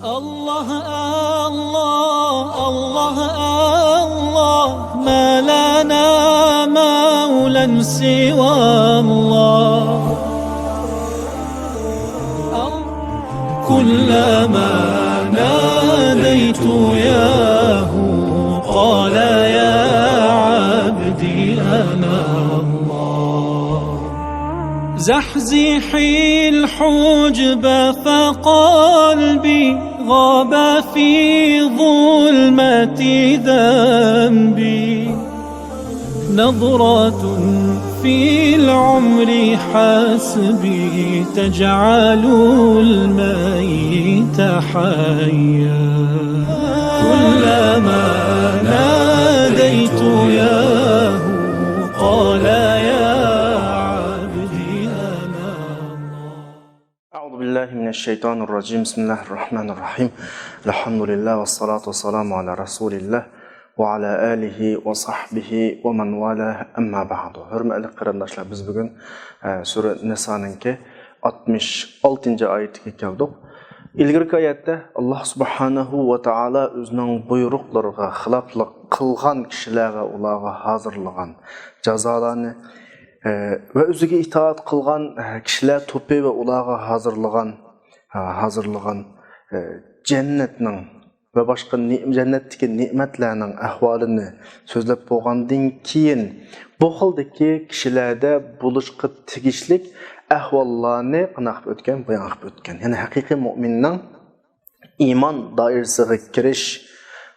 الله الله الله الله ما لنا مولى سوى الله كلما ناديت ياه قال يا عبدي أنا الله زحزحي الحجب فقلبي غاب في ظلمة ذنبي نظرة في العمر حسبي تجعل الميت حيا كلما ناديت ياه قال يا عبدي أنا الله. أعوذ بالله من الشيطان الرجيم. بسم الله الرحمن الرحيم. الحمد لله والصلاة والسلام على رسول الله وعلى آله وصحبه ومن والاه أما بعد. Hürmetli qarindoshlar, biz bugun Sura Niso'ningki 66 oyatiga keldik. Ilgirki oyatda Alloh subhanahu va taolo o'zining buyruqlariga xiloflik qilgan kishilarga ularga hozirlagan jazolarni ve o'ziga itoat qilgan kishilar to'pi va ularga hozirlagan jannatning ve başka cennetdeki nimetlerinin ahvalini sözlep bo'lgandan keyin bu xildagi kishilarda buluşqa tegishlik ahvollarni qanaq o'tgan, bayon qilib o'tgan. Ya'ni haqiqiy mu'minning iymon doirasiga kirish,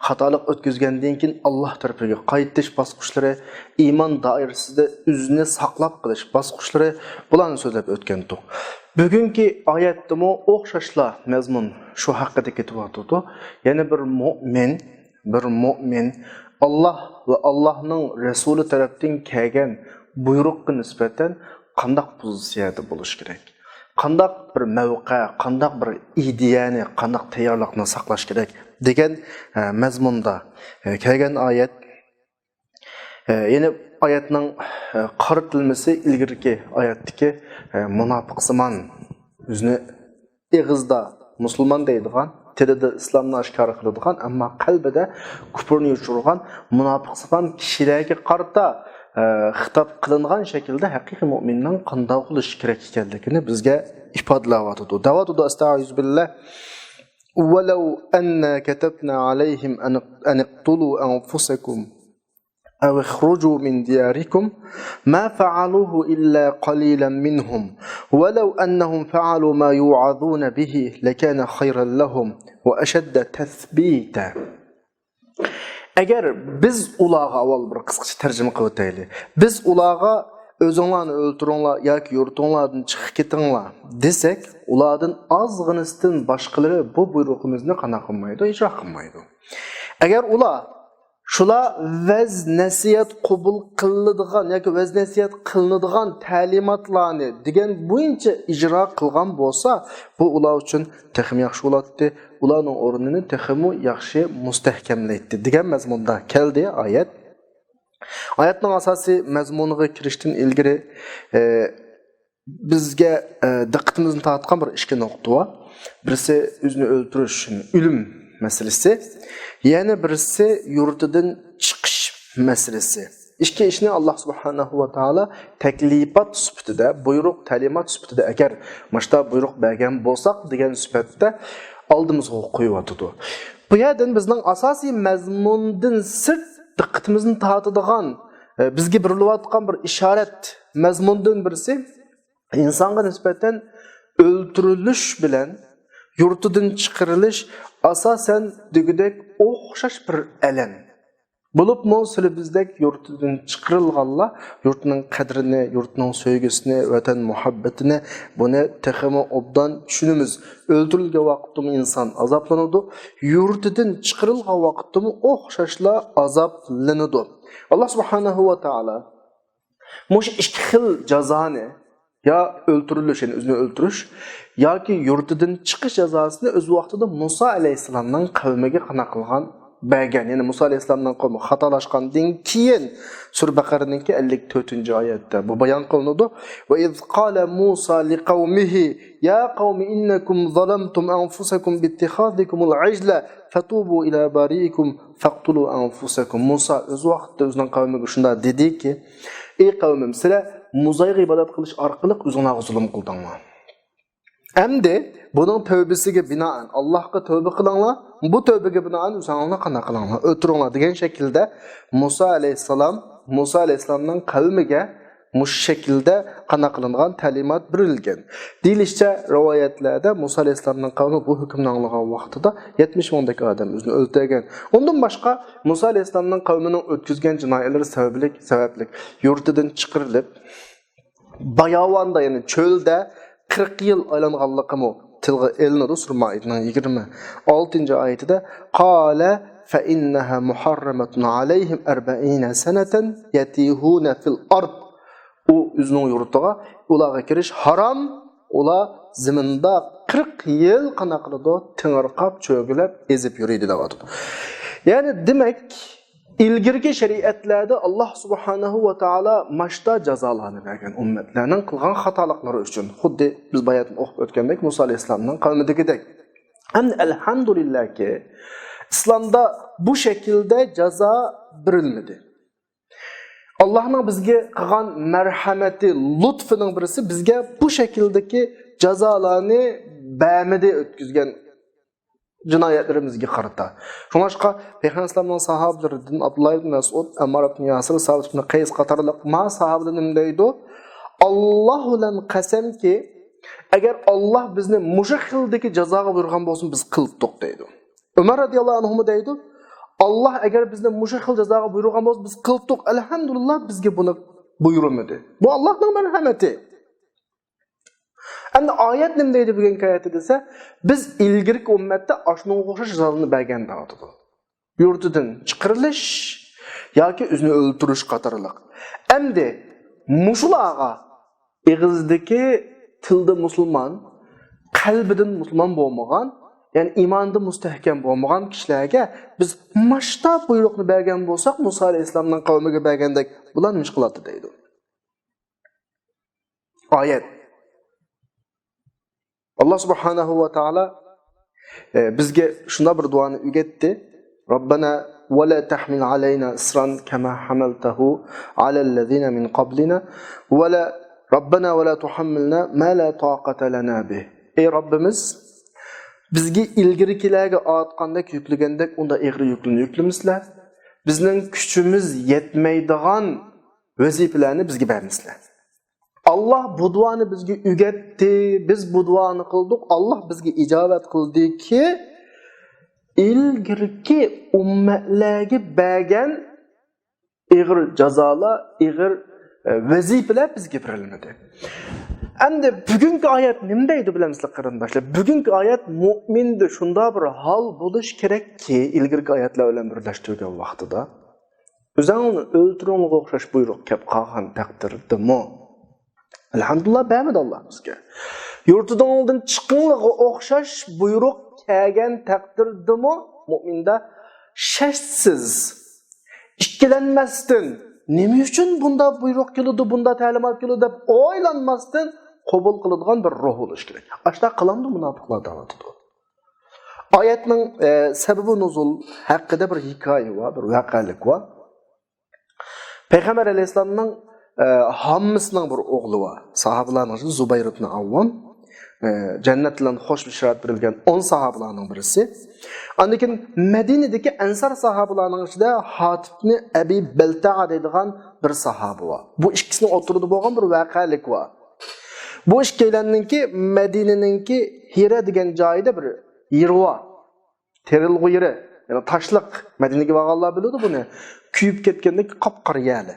xatolik o'tkazgandan keyin Alloh tarafiga qaytish bosqichlari, iymon doirasida o'zini saqlab qolish bosqichlari bularni so'zlab o'tgandik. Bugungi oyatdimi o'xshashlar mazmun shu haqida ketyapti. Ya'ni bir mu'min Alloh va Allohning rasuli tarafdan kelgan buyruqqa nisbatan qanday pozitsiyada bo'lish kerak? Qanday bir mavqe, qanday bir ideyani, qanday tayyorlikni saqlash kerak degan mazmunda kelgan oyat. Ya'ni oyatning qaritilmasi ilgirki oyatdagi munofiqsimon o'zini eg'izda musulmon deydigan, tilida islomni oshkor qiladigan, ammo qalbida kufrni yo'chirgan munofiqsimon kishilarga qarata xitob qilingan shaklda haqiqiy mu'minning qanday bo'lish kerak ekanligini bizga ifodalayapti. Davatuda astag'firullah. ولو أن كتبنا عليهم أن اقتلوا أنفسكم أو اخرجوا من دياركم ما فعلوه إلا قليلا منهم ولو أنهم فعلوا ما يوعظون به لكان خيرا لهم وأشد تثبيتا. Eğer biz ulağa avval bir kısaca tercüme qilib biz ulağa özünlarni öldürünler yoki yurtunlardan chiqib ketinglar desek, ulardan azg'inisidan boshqalari bu buyruqimizni qana qilmaydi, ijro qilmaydi. Agar ular shular vaz nasihat qabul qilinadigan yoki vaz nasihat qilinadigan ta'limotlarni degan bo'yicha ijro qilgan bo'lsa, bu ular uchun texmi yaxshi bo'ladi, ularning o'rnini texmi yaxshi mustahkamlaydi degan mazmunda keldi oyat. Oyatning asosiy mazmuniga kirishdan ilgari bizga diqqatimizni tortgan bir ikki nuqta bor. Birisi o'zini o'ldirish, o'lim masalasi, yana birisi yurtidan chiqish masalasi. İki ishni Alloh subhanahu va taolo taklifat sifatida, buyruq, ta'limot sifatida agar mashta buyruq bergan bo'lsak degan sifatda oldimizga qo'yibdi. Bu yerdan bizning asosiy mazmundan sirt diqqatimizni tortadigan, bizga berilayotgan bir ishorat mazmundan birisi insonga nisbatan o'ldirilish bilan yurtidan chiqarilish asosan degidek o'xshash bir alam. Bo'libmi sizlar bizdek yurtidan chiqarilganlar yurtning qadrini, yurtning sevgisini, vatan muhabbatini buni texmi obdan tushunimiz. O'ldirilgan vaqtda inson azoblanadi, yurtidan chiqarilgan vaqtda o'xshashlar azoblanadi. Alloh subhanahu va taolo mush ikki xil jazoni ya o'ldirilish, ya'ni o'zini o'ldirish yoki yurtidan chiqish jazosini o'z vaqtida Musa alayhisolamning qavmiga qana qilgan bergen, yani Musa Aleyhisselam'dan kavmi hatalaşkandan keyin Sur Baqara'nınki 54-oyatda bu bayon qilinadi. Va iz qala Musa liqaumihi ya qaumi innakum zalamtum anfusakum biittikhadikumul ajla fatubu ila bariikum faqtulu anfusakum. Musa o'z vaqtida o'zining qavmiga shunda dediki: "Ey qavmim, sizlar Musaga ibodat qilish orqali o'zingizga zulm qildinglar. Endi bunun tövbesiga binoan Allohga tövbe qilinglar. Bu tövbege binoan o'zingizga qana qilinglar, o'tiringlar" degan shaklda Musa Aleyhisselam'dan kavmiga mush şekilde qana qilingan ta'limot berilgan. Deyilishcha rivoyatlarda Musa Aleyhisselam'dan kavmi bu hukmni anglagan vaqtida 70 mingdek odam o'zini o'ldirgan. Undan boshqa Musa Aleyhisselam'dan kavmining o'tkazgan jinoyatlari sababli yurtidan chiqarilib, bayovonda, ya'ni cho'lda 40 yil aylanganligimi tilga elinadi. Sura Ma'idaning 26-oyatida qala fa innaha muharramatun alayhim 40 sanatan yatihuna fil ard. O o'zining yurtiga ularga kirish harom. Ular zaminda 40 yil qana qiladi, tingirqab, cho'gilab, ezib yuradi deydi. Ya'ni demak, ilgirki shariatlarda Alloh subhanahu va taolo mashta jazolarni bergan ummatlarning qilgan xatoliklari uchun. Xuddi biz bayatni o'qib o'tgandek Musa Aleyhisselam'ning qavmidagidek. Hamd elhamdülillahki İslamda bu şekilde jazo berilmadi. Allah'ın bizge qilgan merhameti, lütfının birisi bizge bu şekildeki jazolarni bermedi o'tkazgan jinoyatlarimizga qarata. Shuningdek, Payg'ambar sallallohu sahobalaridan Abdullah ibn Mas'ud, Ammar ibn Yasir, Sabit ibn Qays qatorliq ma sahobalar nima deydi? Alloh bilan qasamki, agar Alloh bizni mushu xildagi jazoga buyurgan bo'lsa, biz qilibdik deydi. Umar radhiyallohu anhu deydi, Allah agar bizni mushu xil jazoga buyurgan bo'lsa, biz qilibdik. Alhamdulillah bizga buni buyurmadi. Bu Allohning marhamati. Endi oyat nima deydi bugun oyatda desa, biz ilgirki ummatda ashunga o'xshash jazoni bergan deydi. Yurtidan chiqarilish yoki o'zini o'ldirish qatorliq. Endi mushularga ig'izdagi tilda musulmon, qalbidan musulmon bo'lmagan, yani imonda mustahkam bo'lmagan kishilarga biz mashta buyruqni bergan bo'lsak, Musa Aleyhisselam'ning qavmiga bergandek bular nima qiladi deydi. Oyat. Allah subhanahu va taolo bizga shunday bir duoni o'rgatdi. Robbana va la tahmil alayna isran kama hamaltahu ala allazina min qablina va la Robbana va la tuhammilna ma la taqata lana bih. Ey Robbimiz, bizga ilgirikilarga ortgandek yuklagandek unda egri yuklarni yuklamizlar. Bizning kuchimiz yetmaydigan vazifalarni bizga bermisizlar. Allah bu duani bizga o'rgatdi, biz bu duani qildik. Allah bizga ijobat qildiki, ilgirki ummatlarga bergan ig'ir jazolar, ig'ir vazifalar bizga berilmadi. Endi bugungi oyat nima deydi bilamsizlar qarindoshlar? Bugungi oyat mu'minda shunday bir hol bo'lish kerakki, ilgirki oyatlar bilan birlashtirgan vaqtida o'zingni o'ltirishga o'xshash buyruq kelib qolgan taqdirdami? Alhamdulillah bermedi Allah bizga. Yurtidan oldin chiqinliga o'xshash buyruq kelgan taqdirdami mu'minda shaksiz, ikkilanmasdan, nima uchun bunda buyruq keladi, bunda ta'limot keladi deb o'ylanmasdan qabul qiladigan bir ruh bo'lish kerak. Ashta qilindi munofiqlar da'vatida. Oyatning sababi nuzul haqida bir hikoya va bir voqelik va Payg'ambar alayhisolamning hammasining bir o'g'li va sahobalarning Zubayr ibn Avvam jannat bilan xush bishorat berilgan 10 sahobalarning birisi. Andikin Madinadagi Ansar sahobalarning ichida Hatibni Abi Balta'a deydigan bir sahoba va bu ikkisini o'tirdi bo'lgan bir voqelik va bu ikkalanninki Madinaninki Hira degan joyda bir yirva terilg'u yeri, ya'ni tashliq Madinaga borganlar biladi buni. Kuyib ketgandek qop-qora yali.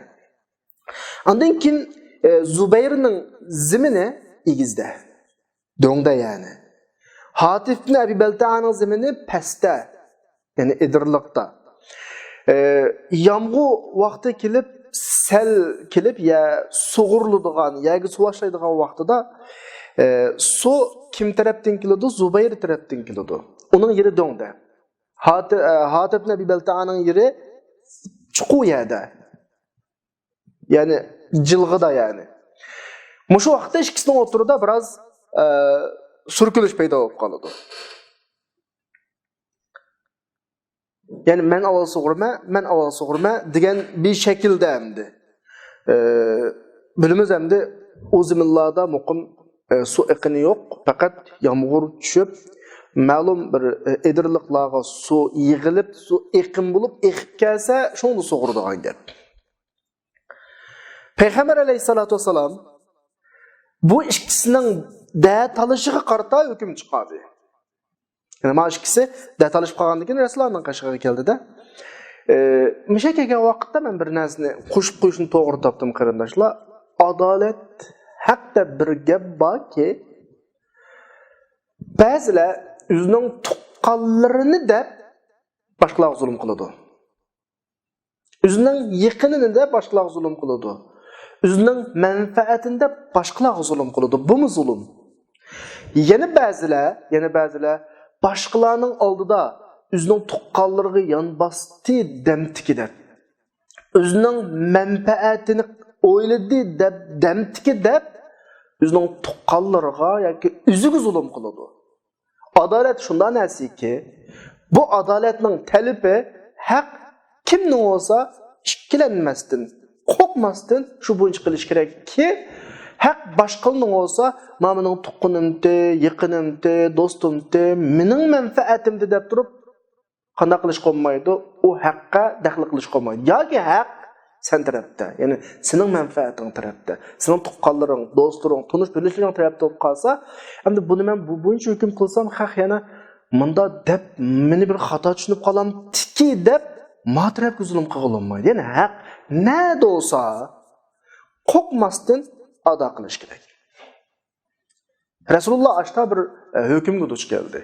Ondan keyin Zubayrning zimini igizda. Do'ngda yani. Hatib ibn Abi Balta'ning zimini pastda, ya'ni idirliqda. Yomg'ir vaqti kelib, sel kelib ya sug'uriladigan, yoki suvashlaydigan vaqtida su kim tarafdan keladi? Zubayr tarafdan keladi. Uning yeri do'ngda. Hatib ibn Abi Balta'nın yeri çuqu yerdə. Yani jilg'ida yani. Mushu vaqtda ikkisining o'tirida biroz surkilish paydo bo'lib qoladi. Yani men avval sug'urma degan bir shaklda endi. Bilimiz endi o'zimizlarda muqim su iqini yo'q, faqat yomg'ir tushib, ma'lum bir edirliqlarga su yig'ilib, su iqim bo'lib eqib kelsa, shuni sug'uradigan gap. Payg'ambar alayhisolatu vasallam bu ikkisining da'at olishiga qarata hukm chiqardi. Yani mana ikkisi da'at olishib qolgandan keyin Rasulullohning qashig'iga keldi-da. Misha kelgan vaqtda men bir narsani qo'shib qo'yishni to'g'ri topdim qarindoshlar. Adolat haqda bir gap borki, ba'zilar o'zining tuqqanlarini deb boshqalarga zulm qiladi. O'zining yaqinini deb boshqalarga zulm qiladi. O'zining manfaatini deb boshqalarga zulm qiladi. Bu mu zulm? Yana ba'zilar boshqalarning oldida o'zining tuqqanlariga yonbosdi demtiki deb. O'zining manfaatini o'yladi deb demtiki deb o'zining tuqqanlariga yoki o'ziga zulm qiladi. Adolat shunday narsaki, bu adolatning talibi haq kimning olsa ikkilanmasdan, qo'rqmasdan shu bo'yicha qilish kerakki, haq boshqaning olsa, "Mening tuqqanimdi, yaqinimdi, do'stimdi, mening manfaatimdi" deb turib qanday qilish qolmaydi, u haqqa daxl qilish qolmaydi. Yoki haq sen tarafda, ya'ni sening manfaating tarafda, sening tuqqanlaring, do'stlaring, tunish bilishing tarafda bo'lib qolsa, endi buni men bu bo'yicha hukm qilsam, haq yana munda deb meni bir xato tushunib qolam tiki deb ma tarafga zulm qilolmaydi. Ya'ni haq nada olsa qo'rqmasdan ado qilish kerak. Rasululloh ashta bir hukmga duch keldi.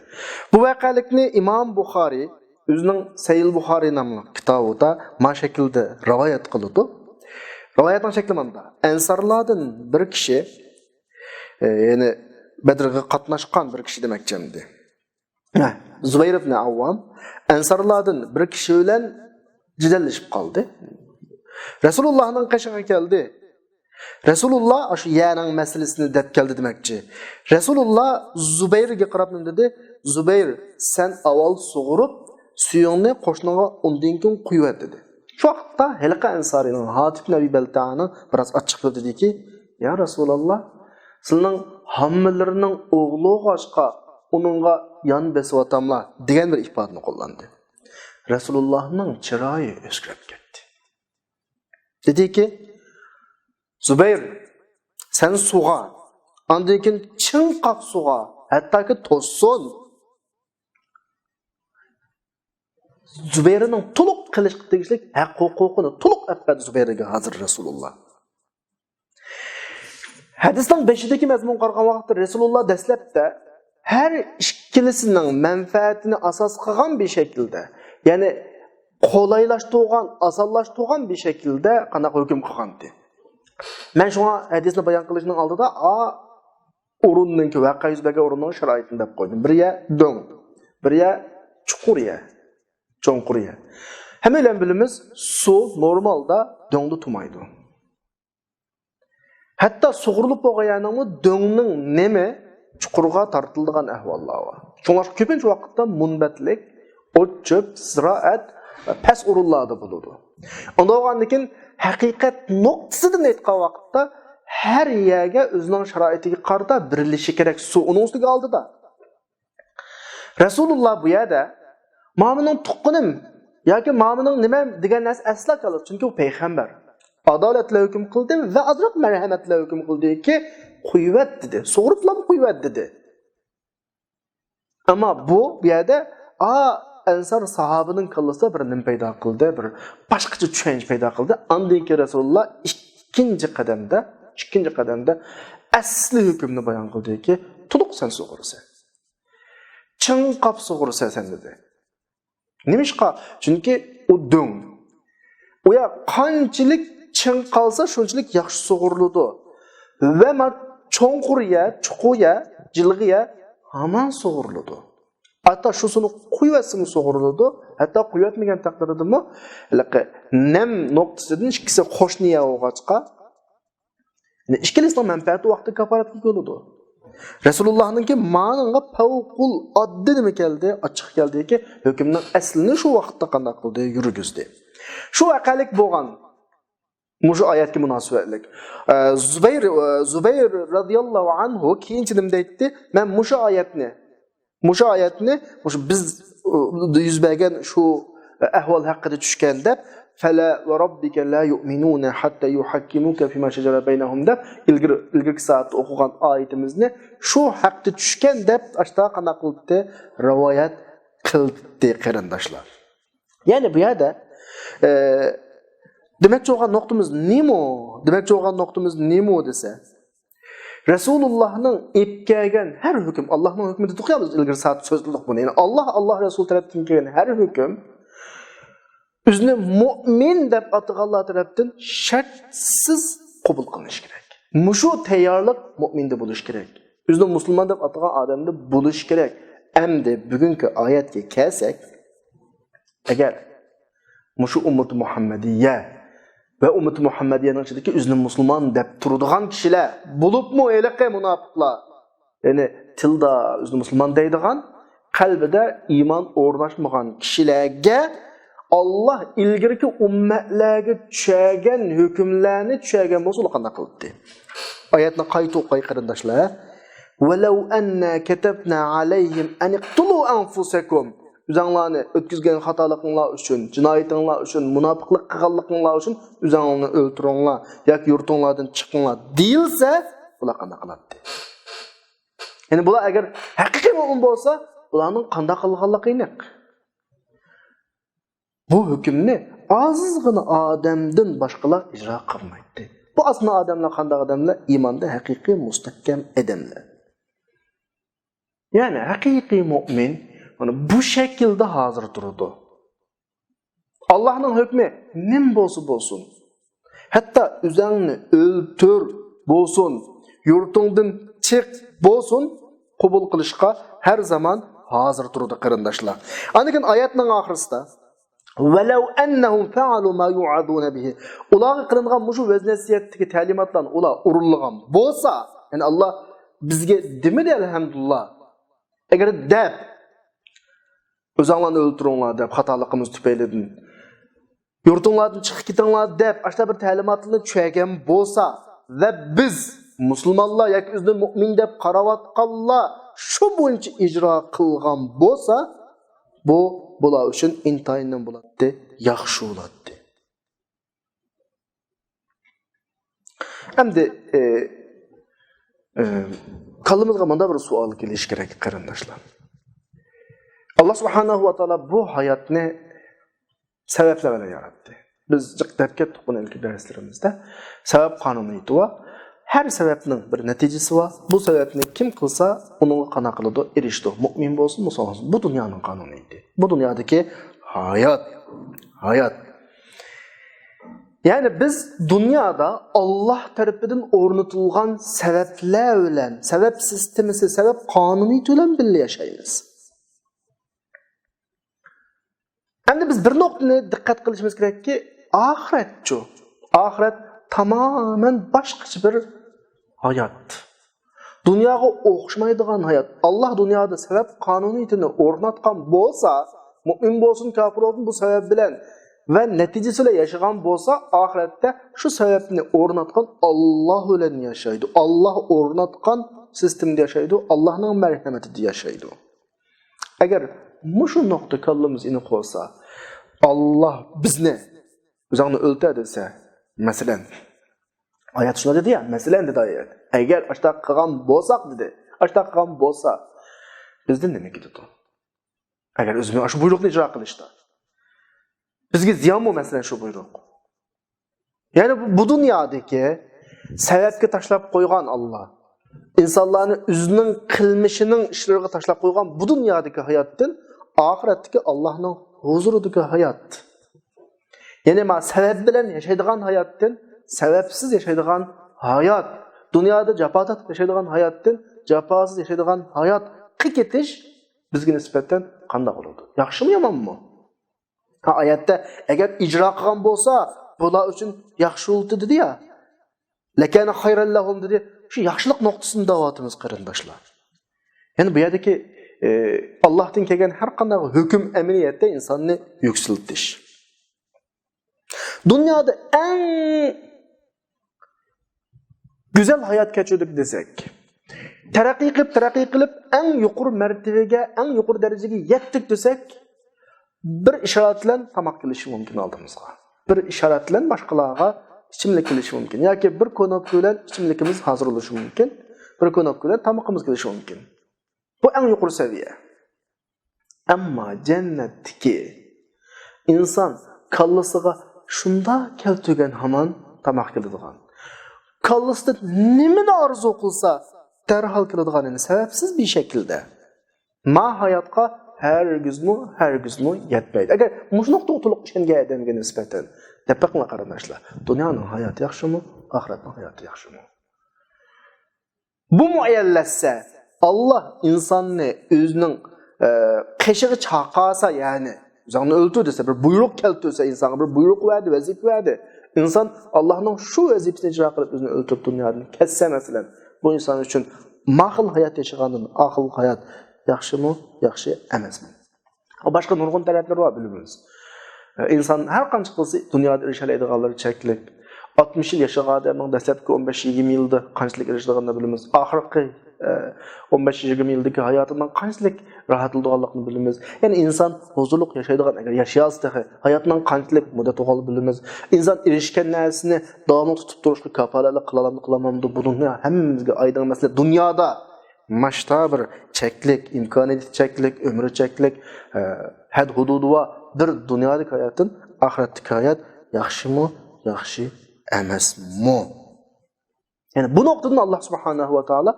Bu voqelikni Imom Buxoriy o'zining Sahih Buxoriy nomli kitobida ma shaklda rivoyat qildi. Rivoyatning shakli manda. Ansarlardan bir kishi, ya'ni Badrga qatnashgan bir kishi demakchimdi. Zubayr ibn Avvam Ansarlardan bir kishi bilan jidallashib qoldi. Rasulullohning qashiga keldi. Rasululloh shu yaning masalasini deb keldi demakchi. Rasululloh Zubayrga qarab dedi, "Zubayr, sen avval sug'urib, suyungni qo'shniga undan keyin quyvat" dedi. Shu vaqtda Halqa Ansarining Hatib ibn Abi Balta'ni biroz ochiqlab dediki, "Ya Rasululloh, sizning hammilarining o'g'li o'g'ashqa uningga yon besotamlar" degan bir ifodani qo'llandi. Rasulullohning chiroyi o'zgarib ketdi. Dediki, "Zubayr, sen suğa, ondan keyin chinqaq suğa, hattoki to'ssin." Zubayrning to'liq qilish tegishlik haq-huquqini to'liq atbadi Zubayrga hozir Rasululloh. Hadisning 5-dagi mazmun qargan vaqtda Rasululloh dastlabda har ikkilisining manfaatini asos qilgan bir shaklda, ya'ni qolaylashtirgan, osonlashtirgan bir shaklda qanaqa hukm qilgandi. Men shuna hadisni bayon qilishning oldida o'rinning voqea yuz bergan o'rinning sharoitini deb qo'ydim. Biriya do'ng, biriya chuquriya, cho'nquriya. Hammalar bilamiz, suv normalda do'ngda turmaydi. Hatto sug'urilib bo'lganmi do'ngning nemi chuqurga tortiladigan ahvollar bor. Shunga ko'pincha vaqtda munbatlik, o'tchib, ziroat va past o'rinlarda bo'ladi. Unda bo'lgandan keyin haqiqat nuqtasidan aytgan vaqtda har yerga o'zining sharoitiga qarata birilishi kerak. Suv uning ustiga oldida. Rasululloh bu yerda "Ma'mining tuqqanim yoki ma'mining nima" degan narsa asla qoladi, chunki u payg'ambar. Adolatla hukm qildi va azroq marhamatla hukm qildiki, quyvat dedi. Sug'uriblam quyvat dedi. Ammo bu yerda Ansar sahabining kallasida bir nim paydo qildi, bir boshqacha tushunch paydo qildi. Undan keyin Rasululloh ikkinchi qadamda asli hukmni bayon qildiki, "To'liq sen sug'ursan. Chinqab sug'ursan sen" dedi. Nimishqa? Chunki u do'ng. U ya qanchalik chinqalsa shunchalik yaxshi sug'uriladi. Va cho'nquriya, chuquya, jilg'iya hamon sug'uriladi. Hatta şusunu kuyuetsini soğuruldu. Hatta kuyuetmegen takdirde mi? Nem noktasından ikisi hoş niye olgaçka. İşkelisinin menfaati vakti kaparatlık yoludu. Resulullah'ın ki mananga pavukul addı demek geldi, açık geldi ki hükümden eslini şu vakitte kandak kıldı, yürügüzdü. Şu akalik boğan, muşu ayetki münasibetlik. Zübeyir radiyallahu anhu kiyinci nimde etti, ben muşu ayetini, biz yüzbegen şu ehval hakkında düşkende فَلَا وَرَبِّكَ لَا يُؤْمِنُونَ حَتَّى يُحَكِّمُوكَ فِي مَا شَجَرَ بَيْنَهُمْ deb ilgirki saatte okugan ayetimizni şu hakta düşken deb aşağı kana kıldı, rivayet kıldı qarindoshlar. Yani bu yerda demek olgan noktamız nimo dese Resulullah'ın epkelgen her hüküm Allah'ın hükmünde tukuyamız ilgiri saat sözlülük bunu. Yani Allah Resul tarafından kelgen her hüküm Üzünü mümin deb atığı Allah tarafından şartsız kabul kılınış gerek. Muşu tayyorlik mü'minde buluş gerek. Üzünü Müslüman deb atığı adamda buluş gerek. Emde bugünkü ayetke kelsek, eğer muşu ummet-i Muhammediye ve ummet-i Muhammediye'nin içindeki üzünü Müslüman deb turduğan kişiler bulup mu eleke münafıklar? Yani tilda üzünü Müslüman deydiğen, kalbide iman ornaşmagan kişilerge Allah ilgirki ummetlerge çögen hükümlerini çögen bozulu qanday qildi. Ayetni qayta o'qay qarindoshlar. "Walau anna katabna alayhim an iqtulu anfusakum." Üzanglarni o'tkizgan xatoliginglar uchun, jinoyatinglar uchun, munofiqlik qilganliginglar uchun üzanglarni o'ltiringlar yoki yurtinglardan chiqinglar deyilsa, ular qanday qiladi? Ya'ni bular agar haqiqiy mu'min bo'lsa, ularning qanday qilganligi aniq. Bu hükümni azizgina adamdan başqalar icra qilmaydi. Bu aslında adamlar qanday adamlar? İmanda haqiqiy mustahkam adamlar. Yani haqiqiy mu'min bu şekilde hazır durdu. Allah'ın hükmü nim bolsun. Hatta üzerine öldür bolsun, yurtungdan çık bolsun, kabul qilishga her zaman hazır durdu qarindoshlar. Anikin ayetning oxirida وَلَوْ أَنَّهُمْ فَعَلُوا مَا يُعَذُونَ بِهِ Ular qılınğan muşu veznəsiyyətdəki təlimatlan ular urulğan bolsa, yani Allah bizge demedi elhamdülillah. Eğer deb özаңlarni öldürüңlar deb xatalıqımız tüpeyledin. Yurtunglardan çıkıp gitinglar deb aşta bir təlimatını çögen bolsa ve biz Müslümanlar yoki o'zini mu'min deb qaravatqanlar shu bo'yicha ijro qilgan bolsa, bular uchun intayin bo'ladi, yaxshi bo'ladi. Endi qalbimizga mana bir savol kelish kerak qarindoshlar. Allah subhanahu va taolo bu hayotni sabablar bilan yaratdi. Biz jiqdab ketdik buni ilk darslarimizda. Sabab qonuniyati va her sebepnin bir neticesi var. Bu sebepni kim kılsa onun qana qılıdı, erişdi. Mümin bolsun, musulmon olsun. Bu dünyanın kanunuydu. Bu dünyadaki hayat. Yani biz dünyada Allah tarafından ornatılgan sebepler bilen, sebep sistemisi, sebep kanuniyeti bilen birlikte yaşayırız. Hem de biz bir noktaya dikkat kılışımız gerek ki ahiretçi. Ahiret tamamen başka bir hayat. Dünyaya okşmaydigan hayat. Allah dünyada sebep kanuniyetini ornatkan bolsa, mümin bolsun, kafir olsun bu sebep bilen ve neticesiyle yaşayan bolsa, ahirette şu sebepini ornatkan Allah bilen yaşaydı. Allah ornatkan sistemde yaşaydı. Allah'ın merhametinde yaşaydı. Eğer şu nokta kallımız inik olsa, Allah bizni uzağını öldü dese, mesela ayet şuna dedi ya, mesela dedi ayet. Eğer aşağı kılan bolsak dedi, aşağı kılan bolsa, bizden demek gidiyordu. Eğer özümü aşı buyrukla icra kılıştı. Bizge ziyan mı mesela şu buyruk? Yani bu dünyadaki sebepke taşlap koygan Allah, insanların üzünün kılmışının işlerine taşlap koygan bu dünyadaki hayattan, ahiretteki Allah'ın huzurudaki hayat. Yani sebep bilen yaşaydığın hayattan, sebepsiz yaşaydığın hayat, dünyada capatat yaşaydığın hayattan, capasız yaşaydığın hayat kıketiş bizga nisbatan qanday bo'ladi? Yaxshimi, yomonmi? Ha, oyatda agar ijro qilgan bo'lsa, bular uchun yaxshi bo'ldi dedi-ya. Lakana xayran lahum dedi. Shu yaxshilik nuqtasini da'vatimiz qarindoshlar. Ya'ni bu yerdagi Allohdan kelgan har qanday hukm amaliyotda insonni yuksaltish. Dunyoda eng güzel hayat kechirdik desak, taraqqiy qilib eng yuqori martabaga, eng yuqori darajaga yetdik desak, bir ishorat bilan tamoq qilishi mumkin oldimizga. Bir ishorat bilan boshqalarga ichimlik qilishi mumkin yoki bir konopka bilan ichimlikimiz hozir bo'lishi mumkin. Bir konopka bilan tamoqimiz qilishi mumkin. Bu eng yuqori seviye. Ammo jannatdagi inson kallasiga shunda keltirgan hamon tamoq qiladigan. Kallasida nimani orzu qilsa, darhol qiladiganini sababsiz bir shaklda. Ma hayotga hargizmi yetmaydi. Agar mushnoq to'g'riliq ishga odamga nisbatan tepaqla qarindoshlar, dunyoning hayoti yaxshimi, oxiratning hayoti yaxshimi? Bu muayyanlashsa, Allah insonni o'zining qishig'i chaqasa, ya'ni o'zini o'ltirdi desa, bir buyruq keltirsa, insonga bir buyruq verdi, vazifa verdi. İnsan Allah'ın şu vazifesini icra qilib o'zini o'ltirib dunyodan ketsa masalan, bu inson uchun ma'qul hayot yashagandan aql hayot yaxshimi, yaxshi emasmi? Boshqa nurg'un talablar bor bilamiz. İnsan har qancha qilsa dunyoda erishadiganlari cheklik. 60 yil yashagan odamning dastlabki 15-20 yilda qanchalik erishadiganini bilamiz. Oxirgi 15-20 yildagi hayotidan qanchalik rahatlanganligini bilamiz. Ya'ni inson huzurli yashaydigan agar yashayolsa, hayotining qanchalik muddat o'g'ilib bilamiz. İnson erishgan narsani davomli tutib turishga kafolatlik qilalamdi. Buni hammamizga oydin masala. Dunyoda mashta bir cheklik, imkoniyat cheklik, umri cheklik, had hududi va bir dunyodagi hayotdan oxiratdagi hayot yaxshimi, yaxshi emasmi? Yani bu noktada Allah Subhanahu wa Taala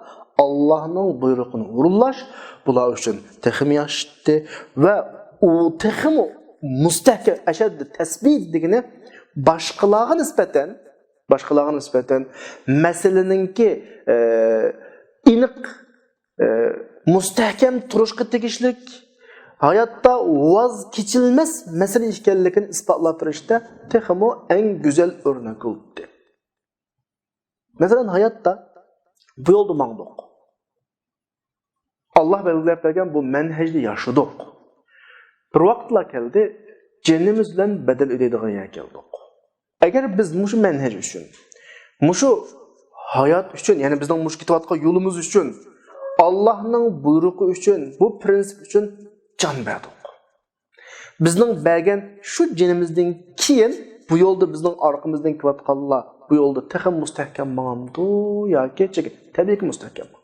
Allah'ın buyrug'ini o'rinlash bular uchun texim yaxshi va u texim mustahkam ashad tasbih degani boshqalarga nisbatan masalaninki aniq mustahkam turishga tegishlik hayotda voz kechilmas masala ekanligini isbotlab berishda texim eng go'zal o'rnak bo'ldi. Mesela hayatta bu yolda mağduk. Allah belirleyip bergen bu menhecde yaşadık. Bir vaktla geldi, cennimiz bilen bedel ödeydiğine geldik. Eğer biz muşu menhec üçün, muşu hayat üçün, yani bizden muşu kitabatka yolumuz üçün, Allah'ın buyruğu üçün, bu prensip üçün can verdik. Bizden bergen şu cennimizden kiyin, bu yolda bizden arkamızdan kivatkallah, bu yolda texim mustahkam mağamdı ya geçecek. Tabii ki mustahkam mağamdı.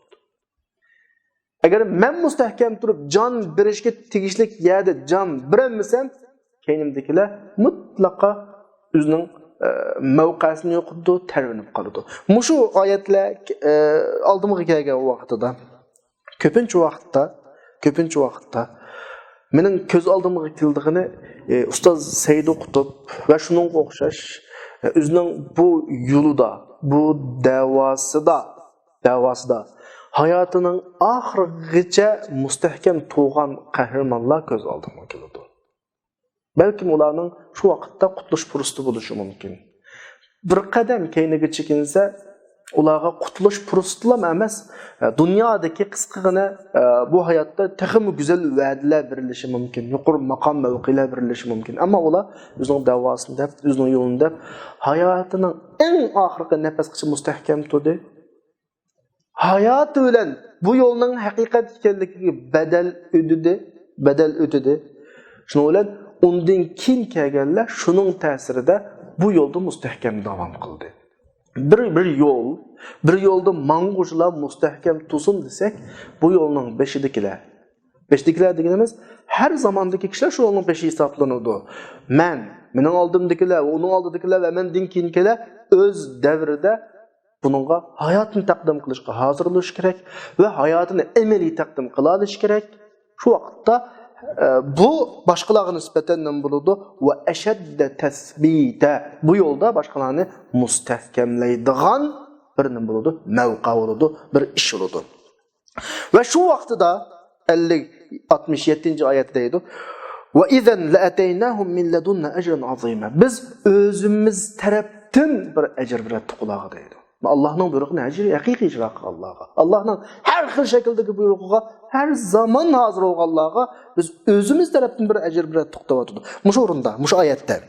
Eğer ben mustahkam durup can birişke tegişlik yerde can bilemesem, kendimdekiler mutlaka özünün mevkasını yoktu, tervinip kalıdı. Muşu ayetle aldığımı hikayeye o vakitte, köpünç vakitte, menin köz aldığımı hikayeldiğini Ustaz Seyyid Qutb ve şunun okşaş, özünün bu yoluda, bu davasıda hayatının ahirgiçe mustahkem tuğan kahramanlar göz aldığına geliyordu. Belki ularning şu vakitte qutuluş fursati buluşu mümkün. Bir kadem keyniga çekinse, ularga qutuluş fursatlam emas, dünyadaki qisqagina bu hayatta texmi güzel va'dalar berilishi mumkin, yuqori maqom mavqilar berilishi mumkin. Ammo ular o'zining davosida, o'zining yo'lida hayotining eng oxirgi nafasgacha mustahkam turdi. Hayot bilan bu yo'lning haqiqat ekanligiga bedel ödedi. Shuning bilan undan keyin kelganlar shuning ta'sirida bu yo'lda mustahkam davom qildi. Bir yolda mang'uşlar mustahkam tursin desek, bu yo'lning beshidagilar deganimiz har zamondagi kishilar shu yo'lning beshi hisoblanadi. Mening oldimdagilar, uning oldidagilar va mendan keyingilar o'z davrida buningga hayotni taqdim qilishga hozirlanish kerak va hayotini amaliy taqdim qila olish kerak. Shu vaqtda bu boshqalarga nisbatan nima bo'ladi va ashadda tasbita, bu yo'lda boshqalarni mustahkamlaydigan bir nima bo'ladi, mavqa bo'ladi, bir ish bo'ladi. Va shu vaqtida 67. oyat deydi. Ve izen la'ataynahum min ladunna ecran azima. Biz özümüz tarafdan bir ecr biratdik ularga deydi. Allah'ın buyruğunu ecri haqiqiy icra qil Allah'a. Allah'ın her xil şekildeki buyruğuna her zaman hazır ol Allah'a biz özümüz tarafdan bir ecr biratdik deydi. Muş orunda, muş ayette.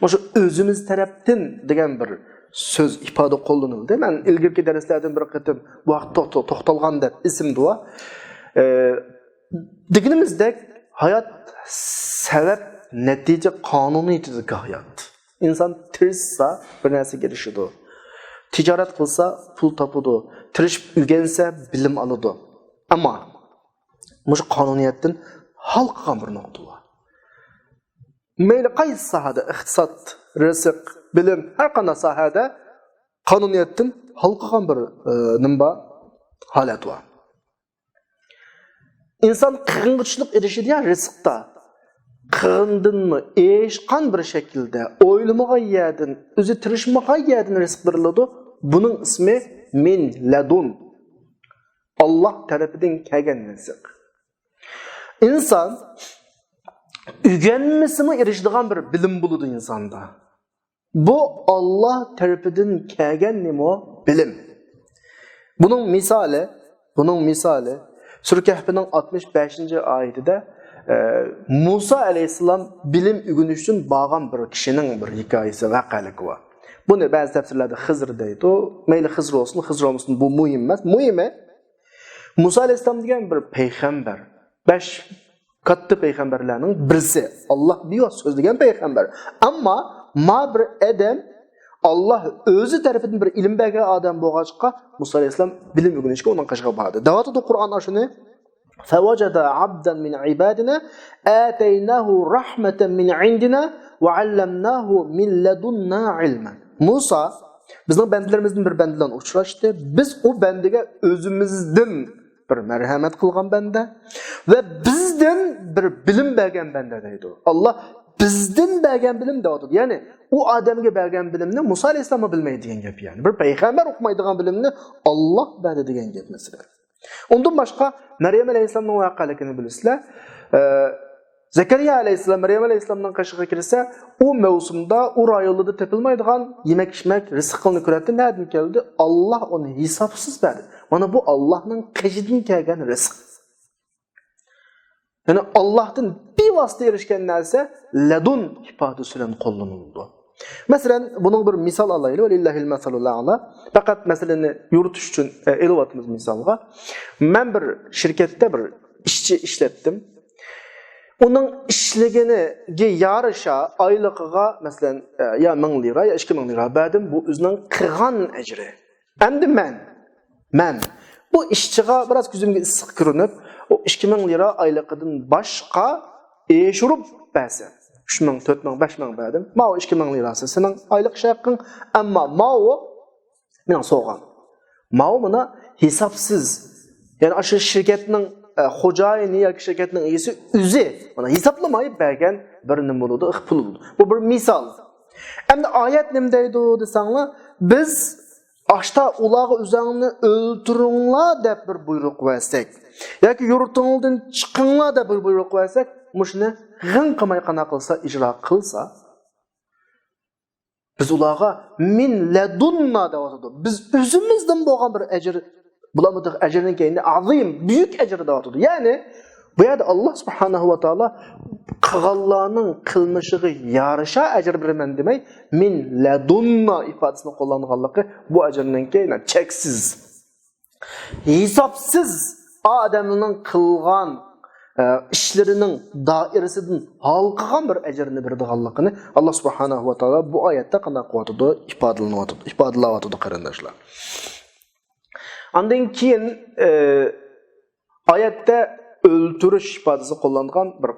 Muş özümüz tarafdan degan bir söz ifade qo'llanildi. Men ilgirki darslardan bir qatim bu vaqtda to'xtalgan deb ismdi va. Diginimizdek hayat sebep natija qonuniyatidagi hayat. İnsan tirishsa bir narsa gelişidi. Ticaret qilsa pul topadi. Tirishib o'rgansa bilim oladi. Ammo mush qonuniyatdan hal qilgan bir nuqta bor. Mayli qaysi sohada iqtisod, rizq, bilim har qanday sohada qonuniyatdan hal qilgan bir nima holat bor. İnsan qiyinchilik erishidi ya rizqda. Qiyindinmi eshqan bir şekilde o'ylamagan yerdan, o'zi tirishmagan yerdan rizq beriladi. Buning ismi min ladun. Allah tarafidan kelgan rizq. İnsan o'rganmasimi erishadigan bir bilim bo'ladi insonda. Bu Allah tarafidan kelgan nima bilim. Buning misali Sura Kahf'ning 65. oyatida Musa aleyhisselam bilim o'rganish uchun borgan bir kishining bir hikoyasi vaqaligi bor. Buni ba'zi tafsirlarda Xizr deydi. Mayli Xizr olsun, bu muhim emas. Muhimi Musa aleyhisselam degan bir payg'ambar. 5 katta payg'ambarlarning birisi. Allah biyo so'zlagan payg'ambar. Ammo ma bir adam Allah o'zi tarafidan bir ilm bergan odam bo'lg'achqa Musa aleyhisselam bilim o'rganishga uning qashqa bordi. Davotida Qur'on shuni فوجد عبدا من عبادنا آتيناه رحمة من عندنا وعلمناه من لدنا علما. Musa bizning bandilarimizdan bir bandidan uchrashdi. Biz o bandiga o'zimizdan bir marhamat qilgan banda va bizdan bir bilim bergan banda deydi. Allah bizdan bergan bilim deydi. Ya'ni u odamga bergan bilimni Musa alayhisalom bilmaydi degan gap yani. Bir payg'ambar o'qimaydigan bilimni Allah berdi degan gap masalan. Ondan başqa Meryem aleyhisselamның vaqaligini bilisizlar. Zakariya aleyhisselam Meryem aleyhisselamның qashig'iga kirsa, u mavsumda u rayonlarda tepilmaydigan yemek-içmek rizqini ko'radi. Nereden keldi? Allah onu hisobsiz berdi. Mana bu Allah'ның qishidan kelgan rizq. Yani Allah'tan bir vasıta erishgan narsa ladun ifodasi bilan qo'llanildi. Mesela bunun bir misal alaylı. Velillahil mesalul a'la. Fakat meseleni yuritish uchun elyapmiz misalga. Men bir şirkette bir işçi işlettim. Onun işliginiga yarasha oyligiga masalan ya 1000 lira ya 2000 lira berdim. Bu o'zining qilgan ajri. Endi men bu ishchiga biroz ko'zimga issiq ko'rinib, o 2000 lira oyligidan boshqa eshurib bersa 3000, 4000, 5000 verdim. Mao 2000 lirası senin aylık şakkın ama Mao men soğan. Mao buna hesapsız. Yani aşı şirketinin hocayini ya şirketinin iyisi üzü buna hesaplamayıp bergen bir numaralı pul oldu. Bu bir misal. Endi ayet nimdeydi desanla biz aşta ulağı üzerine öldürünla dep bir buyruk versek. Yoki yurtingizdan chiqinglar deb bir buyruk versek, mushuni g'ing qilmay qana qilsa, ijro qilsa, biz ularga min ladunna deyotdi. Biz o'zimizdan bo'lgan bir ajr bulamadik, ajrning keyinda azim, buyuk ajr deyotdi. Ya'ni bu yerda Alloh subhanahu va taolo qilganlarning qilmishiga yarasha ajr beraman demay, min ladunna ifodasini qo'llanganligi bu ajrning keyinda cheksiz, hisobsiz adamning qilgan işlerinin dairesinden halqıgan bir ecrini berdiganligini Allah subhanahu va taolo bu oyatda qanday qilyapti, ifodalanyapti qarindoshlar. Ondan keyin oyatda o'ltirish ifodasi qo'llangan bir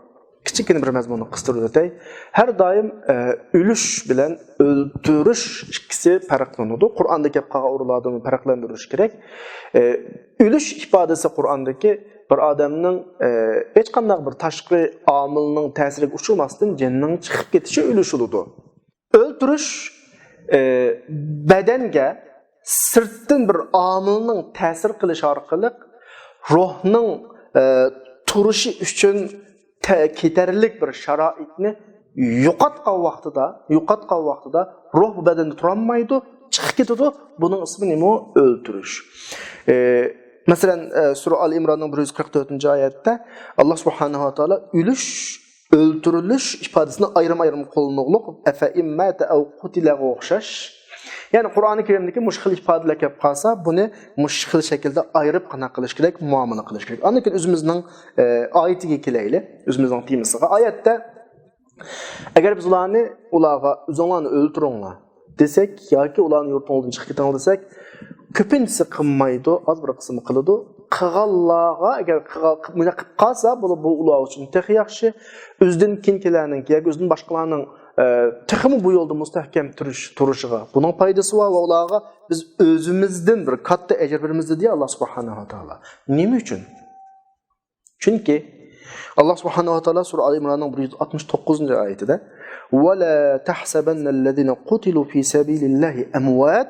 kichikina bir mazmunni qistirib o'tay. Har doim o'lish bilan o'ltirish ikkisi farqlanadi. Qur'onda kelib qolgan o'rinlarni farqlantirish kerak. O'lish ifodasi Qur'ondagi bir adamning hech qanday bir tashqi omilning ta'siriga uchramasdan jinning chiqib ketishi o'lish bo'ladi. O'ltirish badanga sirtdan bir omilning ta'sir qilishi orqali ruhning turishi uchun ketarlik bir sharoitni yo'qotgan vaqtida ruh bu badanda turolmaydi, chiqib ketadi. Buning ismi nima? O'ltirish. Masalan, Sura Al-Imronning 144-oyatda Alloh subhanahu va taolo o'ltirilish ifodasini ayrim qo'llanmoqliq afa immata aw qutilaga o'xshash. Ya'ni Qur'oni Karimdagi mushkil ifodalar kelib qolsa, buni mushkil shaklda ayirib qana qilish kerak, muomala qilish kerak. Ana keyin o'zimizning oyatiga kelaylik, o'zimizning temasiga. Oyatda agar biz ularga o'zinglarni o'ltiringlar desak yoki ularni yurtingizdan chiqib keting desak, ko'pinchisi qilmaydi, az bir qismi qiladi. Qilganlarga agar qilib qolsa, bu ular uchun texi yaxshi. O'zidan keyin yoki o'zidan boshqalarning texmi bu yo'lda mustahkam turishiga buning foydasi va ularga biz o'zimizdan bir katta ajr beramiz dedi Alloh subhanahu va taolo. Nima uchun? Chunki Alloh subhanahu va taolo Sura Al-Imronning 169-oyatida "Va la tahsabannallazina qutilu fi sabilillahi amwat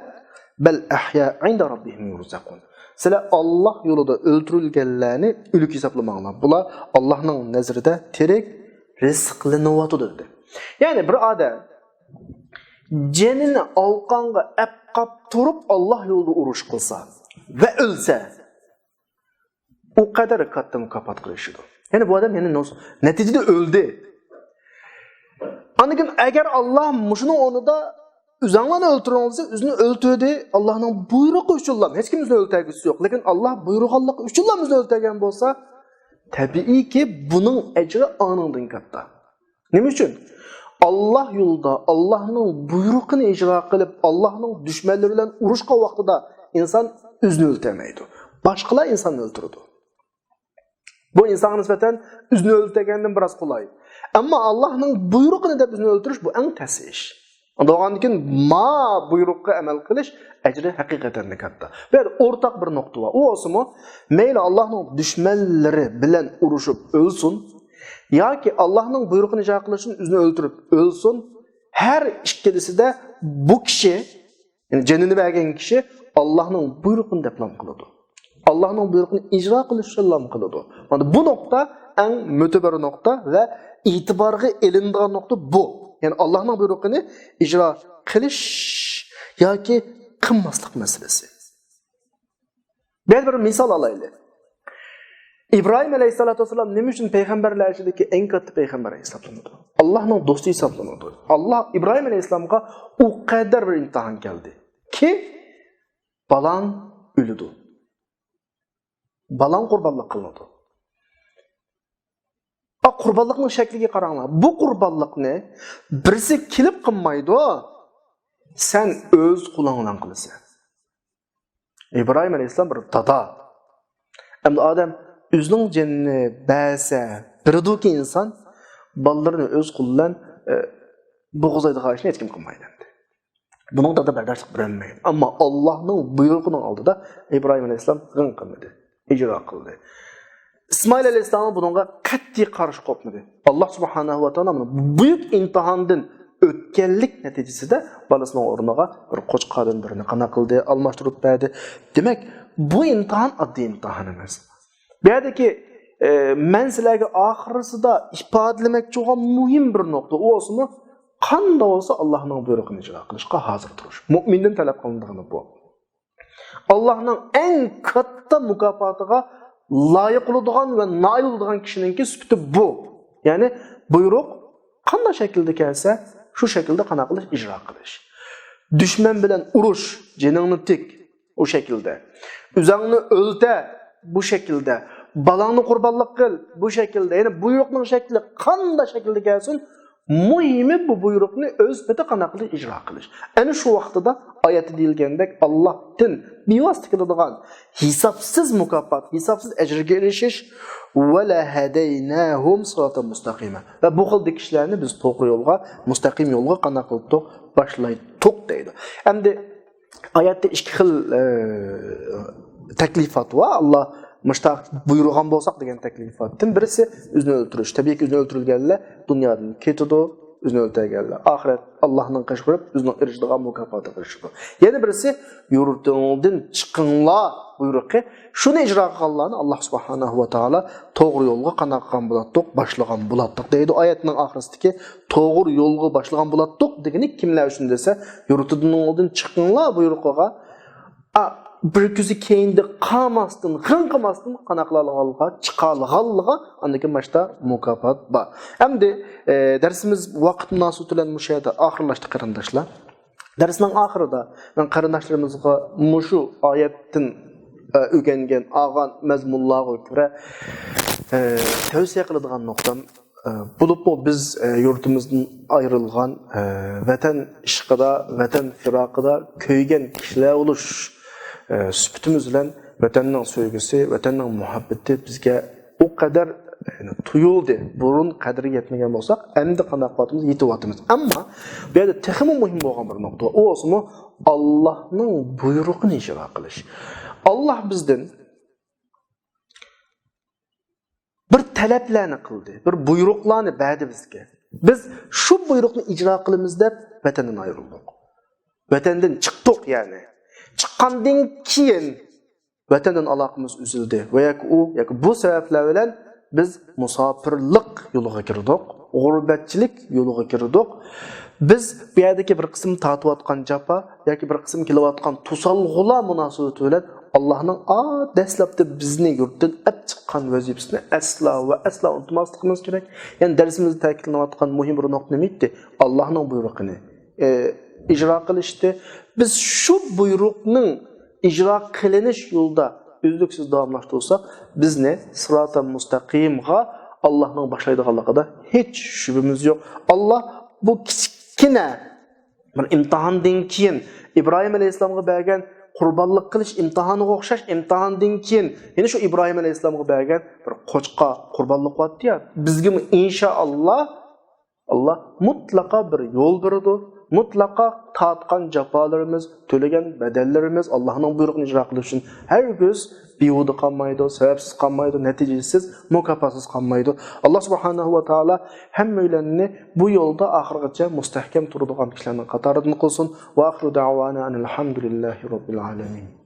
bal ahya 'inda rabbihim yurzaqun." Sizlar Alloh yo'lida o'ltirilganlarni o'lik hisoblamanglar. Bular Allohning nazarida tirik rizqlanıyotdi dedi. Ya'ni bir odam jenini olqonga aqab turib Alloh yo'lida urush qilsa va o'lsa, u qadar katta mukofot qilishdi. Ya'ni bu odam natijada o'ldi. Anikin agar Alloh mushuning o'rnida o'zinglarni o'ltiringlar, o'zini o'ltirdi, Allohning buyrug'i uchun hech kim bizni o'ltirgisi yo'q. Lekin Alloh buyruqligi uchun bizni o'ltirgan bo'lsa, tabiiyki buning ajri oningdan katta. Nima uchun? Allah yo'lida Allohning buyrug'ini ijro qilib, Allohning dushmanlari bilan urushgan vaqtida inson o'zini o'ltirmaydi. Boshqalar insonni o'ltiradi. Bu insonga nisbatan o'zini o'ltirgandan biroz qulay. Ammo Allohning buyrug'ini deb o'zini o'ltirish bu eng tasi ish. Undan keyin buyruqqa amal qilish ajri haqiqatan katta. Bu yerda o'rtaq bir nuqta bor. U o'simi mayli Allohning dushmanlari bilan urushib o'lsin yoki Allohning buyrug'ini ijro qilish uchun o'zini o'ltirib o'lsin, har ikkilisida bu kishi, ya'ni jonini bergan kishi Allohning buyrug'ini deplam qiladi. Allohning buyrug'ini ijro qilish uchun qiladi. Mana bu nuqta eng mo'tabar nuqta va e'tiborga ilinadigan nuqta bu. Ya'ni Allohning buyrug'ini ijro qilish yoki qilmaslik masalasi. Bir misol olaylik. İbrahim aleyhissalatu vesselam nima uchun payg'ambarlar ichidagi eng katta payg'ambar hisoblanadi? Allohning do'sti hisoblanadi. Allah İbrahim aleyhissalomga u qadar bir imtihon keldi ki balan o'ldi. Balan qurbonlik qilinadi. Qurbonlikning shakliga qaranglar. Bu qurbonlikni birisi kelib qilmaydi, sen o'z qo'lingdan qilasan. İbrahim aleyhissalom bir dada. Endi odam o'zining jonini bersa, birdiki inson bolalarni o'z qo'lidan bo'g'izlaydigan ishni hech kim qilmaydi. Buning da bardoshlik berolmaydi. Ammo Allohning buyrug'ining oldida İbrahim aleyhissalom g'ing qilmadi, ijro qildi. İsmail aleyhissalom bunga qat'iy qarshi qo'ymadi. Alloh subhanahu va taolo buyuk imtihondan o'tganlik natijasida bolasining o'rniga bir qo'chqordan birini qana qildi, almashtirib berdi. Demak, bu imtihon oddiy imtihon emas. Bu yerdagi men sizlarga oxirisida ifodalamoqchi bo'lgan muhim bir nuqta u o'simi qanday bo'lsa Allohning buyrug'ini ijro qilishga hozir turish. Mu'mindan talab qilinadigan bu. Allohning eng katta mukofotiga loyiq bo'ladigan va noil bo'ladigan kishiningki sifati bu. Ya'ni buyruq qanday shaklda kelsa, shu shaklda qana qilish, ijro qilish. Dushman bilan urush, jiningni tik o shaklda. O'zingni o'lta bu shaklda. Balangni qurbonlik qil bu shaklda. Ya'ni buyruqning shakli qanday shaklda kelsin, muhimi bu buyruqni o'z pati qana qilish, ijro qilish. Ana shu vaqtida oyatda deyilgandek Allohdan bevosita keladigan hisobsiz mukofot, hisobsiz ajrga erishish va la hadaynahum siratan mustaqima. Va bu xil kishilarni biz to'g'ri yo'lga, mustaqim yo'lga qana qilib boshlaydik deydi. Endi oyatda ikki xil taklifat va Alloh mushtaq buyurgan bo'lsak degan taklifatdan birisi o'zini o'ltirish. Tabiiyki o'zini o'ltirilganlar dunyodan ketadi, o'zini o'ltirganlar. Oxirat Allohning qashqirib, o'zining irishdigan mukofoti qilishdi. Yana birisi yurtingdan chiqinglar buyruqi. Shuni ijro qilganlarni Alloh subhanahu va taolo to'g'ri yo'lga qanaqan bo'ladiq, boshlagan bo'ladiq deydi. Oyatning oxiridagi to'g'ri yo'lga boshlagan bo'ladiq degani kimlar uchun desa, yurtingdan chiqinglar buyruqiga bir küzü keyinde qamasdın, qanqamasdın qanaqlalığalığa, çıqalığalığa andaki başta mukafat var. Hamdi dersimiz vaqt münasibeti bilen müşahede ahırlaştı qarindaşlar. Dersinin ahırında ben qarindaşlarımızga muşu ayetin ögengen ağan mezmunlarga göre tavsiye qiladigan noktam bulup biz yurtumuzdan ayrılgan vatan işqida, vatan firaqida köygen kişiler oluş sübütümüz bilen vatanning sevgisi, vatanning muhabbeti bizga o kadar tuyuldu. Burun qadri yetmegen bolsak, endi qanday qilyapmiz, yetyapmiz. Ammo bu yerda texmi muhim bo'lgan bir nokta. O olsa Allohning buyrug'ini ijro qilish. Allah bizden bir talablarni qildi, bir buyruqlarni berdi bizga. Biz shu buyruqni ijro qilamiz deb vatandan ayrildik. Vatandan chiqdik yani. Çıqqandan keyin vatandan aloqamiz uzildi va yoki bu sabablar bilan biz musofirlik yo'liga kirdik, g'urbatchilik yo'liga kirdik. Biz bu yerdagi bir qism tatiyotgan japa yoki bir qism kelayotgan tusalg'ular munosabati bilan Allohning dastlabda bizni yurtdan olib chiqqan vazifasini asla unutmasligimiz kerak. Ya'ni darsimizda ta'kidlanayotgan muhim bir nuqta nima edi? Allohning buyrug'ini icra qilishdi. Biz şu buyruqning icra qilinish yo'lda uzluksiz davomlashtirsak, bizni sırat-ı mustaqimga Allohning boshlaydiganligida hech shubimiz yo'q. Alloh bu kichkina bir imtihondan keyin İbrahim alayhisolamga bergan qurbonlik qilish imtihoniga o'xshash imtihondan keyin yana shu İbrahim alayhisolamga bergan bir qo'chqa qurbonlik qildi-ya, bizga inshaalloh Allah mutlaka bir yo'l berdi. Mutlaka tatkan cafalarımız, төлеген bedellerimiz Allah'ın buyruğunu icra qilish uchun herkes biyudu qalmaydi, sebepsiz qalmaydi, neticesiz, mukafatsız qalmaydi. Allah subhanahu va taala hammalarni bu yo'lda oxirigacha mustahkam turadigan kishilarning qatoridan qilsin. Va axiru da'vana alhamdulillahi robbil alamin.